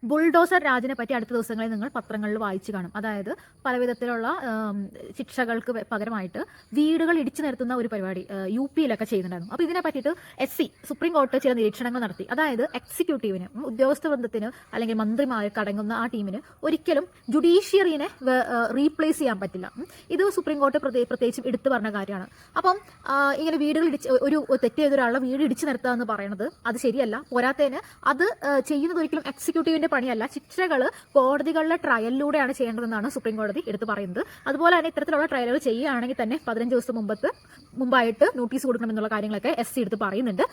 Bulldozer രാജിനെ പറ്റി അടുത്ത ദിവസങ്ങളിൽ നിങ്ങൾ പത്രങ്ങളിൽ വായിച്ചു കാണും. അതായത് പലവിധത്തിലുള്ള ശിക്ഷകൾക്ക് പകരമായിട്ട് വീടുകൾ ഇടിച്ചു നിർത്തുന്ന ഒരു പരിപാടി UP-യിലൊക്കെ ചെയ്യുന്നുണ്ടായിരുന്നു. അപ്പോൾ ഇതിനെ പറ്റിയിട്ട് SC സുപ്രീം കോടതി ചില നിരീക്ഷണങ്ങൾ നടത്തി. അതായത് എക്സിക്യൂട്ടീവിന്, ഉദ്യോഗസ്ഥ വൃന്ദത്തിന് അല്ലെങ്കിൽ മന്ത്രിമാർക്ക് അടങ്ങുന്ന ആ ടീമിന് ഒരിക്കലും ജുഡീഷ്യറിനെ റീപ്ലേസ് ചെയ്യാൻ പറ്റില്ല. ഇത് സുപ്രീം കോടതി പ്രത്യേകിച്ചും എടുത്തു പറഞ്ഞ കാര്യമാണ്. അപ്പം ഇങ്ങനെ വീടുകൾ ഒരു തെറ്റ് ചെയ്ത ഒരാളുടെ വീട് ഇടിച്ചു നിർത്തുക എന്ന് പറയുന്നത് അത് ശരിയല്ല. പോരാത്തതിന് അത് ചെയ്യുന്നത് ഒരിക്കലും എക്സിക്യൂട്ടീവിന്റെ പണിയല്ല. ശിക്ഷകൾ കോടതികളുടെ ട്രയലിലൂടെയാണ് ചെയ്യേണ്ടതെന്നാണ് സുപ്രീം കോടതി എടുത്തു പറയുന്നത്. അതുപോലെ തന്നെ ഇത്തരത്തിലുള്ള ട്രയലുകൾ ചെയ്യുകയാണെങ്കിൽ തന്നെ 15 ദിവസം മുമ്പായിട്ട് നോട്ടീസ് കൊടുക്കണമെന്നുള്ള കാര്യങ്ങളൊക്കെ SC എടുത്ത് പറയുന്നുണ്ട്.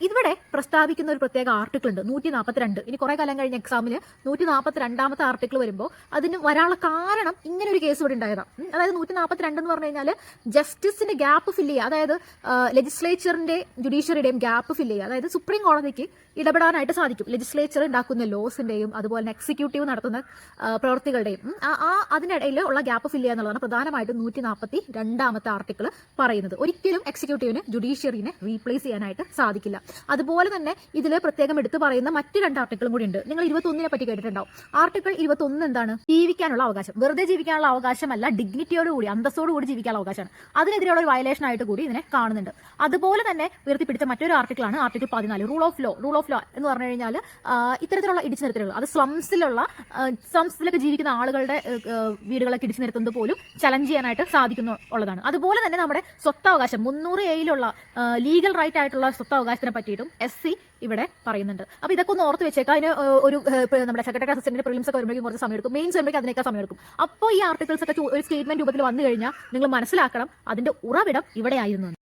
ഇവിടെ പ്രസ്താവിക്കുന്ന ഒരു പ്രത്യേക ആർട്ടിക്കിൾ ഉണ്ട്, 142. ഇനി കുറെ കാലം കഴിഞ്ഞ എക്സാമിന് 142ാമത്തെ ആർട്ടിക്കിൾ വരുമ്പോൾ അതിന് വരാനുള്ള കാരണം ഇങ്ങനെ ഒരു കേസ് ഇവിടെ ഉണ്ടായതാണ്. അതായത് 142 എന്ന് പറഞ്ഞു കഴിഞ്ഞാൽ ജസ്റ്റിസിന്റെ ഗ്യാപ്പ് ഫില്ല് ചെയ്യുക, അതായത് ലെജിസ്ലേച്ചറിന്റെ ജുഡീഷ്യറിയുടെയും ഗ്യാപ്പ് ഫില്ല് ചെയ്യുക. അതായത് സുപ്രീം കോടതിക്ക് ഇടപെടാനായിട്ട് സാധിക്കും. ലെജിസ്ലേച്ചർ ഉണ്ടാക്കുന്ന ലോസിന്റെയും അതുപോലെ തന്നെ എക്സിക്യൂട്ടീവ് നടത്തുന്ന പ്രവൃത്തികളുടെയും അതിനിടയിൽ ഉള്ള ഗ്യാപ്പ് ഫില്ല് ചെയ്യുക എന്നുള്ളതാണ് പ്രധാനമായിട്ടും 142ാമത്തെ ആർട്ടിക്കിൾ പറയുന്നത്. ഒരിക്കലും എക്സിക്യൂട്ടീവിന് ജുഡീഷ്യറിനെ റീപ്ലേസ് ചെയ്യാനായിട്ട് സാധിക്കില്ല. അതുപോലെ തന്നെ ഇതിൽ പ്രത്യേകം എടുത്തു പറയുന്ന മറ്റ് 2 ആർട്ടിക്കിളും കൂടി ഉണ്ട്. നിങ്ങൾ 21നെ പറ്റി കേട്ടിട്ടുണ്ടാവും. ആർട്ടിക്കിൾ 21 എന്താണ്? ജീവിക്കാനുള്ള അവകാശം. വെറുതെ ജീവിക്കാനുള്ള അവകാശമല്ല, ഡിഗ്നിറ്റിയോടുകൂടി അന്തസ്സോടുകൂടി ജീവിക്കാനുള്ള അവകാശമാണ്. അതിനെതിരെയുള്ള ഒരു വയലേഷൻ ആയിട്ട് കൂടി ഇതിനെ കാണുന്നുണ്ട്. അതുപോലെ തന്നെ ഉയർത്തിപ്പിടിച്ച മറ്റൊരു ആർട്ടിക്കിളാണ് ആർട്ടിക്കിൾ 14, റൂൾ ഓഫ് ലോ എന്ന് പറഞ്ഞു കഴിഞ്ഞാൽ ഇത്തരത്തിലുള്ള ഇടിച്ചു നിർത്തലുകൾ, അത് സ്ലംസിലൊക്കെ ജീവിക്കുന്ന ആളുകളുടെ വീടുകളൊക്കെ ഇടിച്ചു നിർത്തുന്നത് പോലും ചലഞ്ച് ചെയ്യാനായിട്ട് സാധിക്കുന്നുള്ളതാണ്. അതുപോലെ തന്നെ നമ്മുടെ സ്വത്തവകാശം 300A ലീഗൽ റൈറ്റ് ആയിട്ടുള്ള സ്വത്തവകാശത്തിനെ പറ്റിയിട്ടും SC ഇവിടെ പറയുന്നുണ്ട്. അപ്പോൾ ഇതൊക്കെ ഒന്ന് ഓർത്ത് വെച്ചേക്കാം. അതിന് ഒരു നമ്മുടെ സെക്രട്ടറി അസിസ്റ്റന്റ് പ്രിലിംസ് ഒക്കെ വരുമ്പോഴേക്കും കുറച്ച് സമയം എടുക്കും, മെയിൻസ് വരുമ്പോഴേക്കും അതിനൊക്കെ സമയം എടുക്കും. അപ്പോൾ ഈ ആർട്ടിക്കിൾസ് ഒക്കെ ഒരു സ്റ്റേറ്റ്മെന്റ് രൂപത്തിൽ വന്നു കഴിഞ്ഞാൽ നിങ്ങൾ മനസ്സിലാക്കണം അതിന്റെ ഉറവിടം ഇവിടെ ആയിരുന്നു.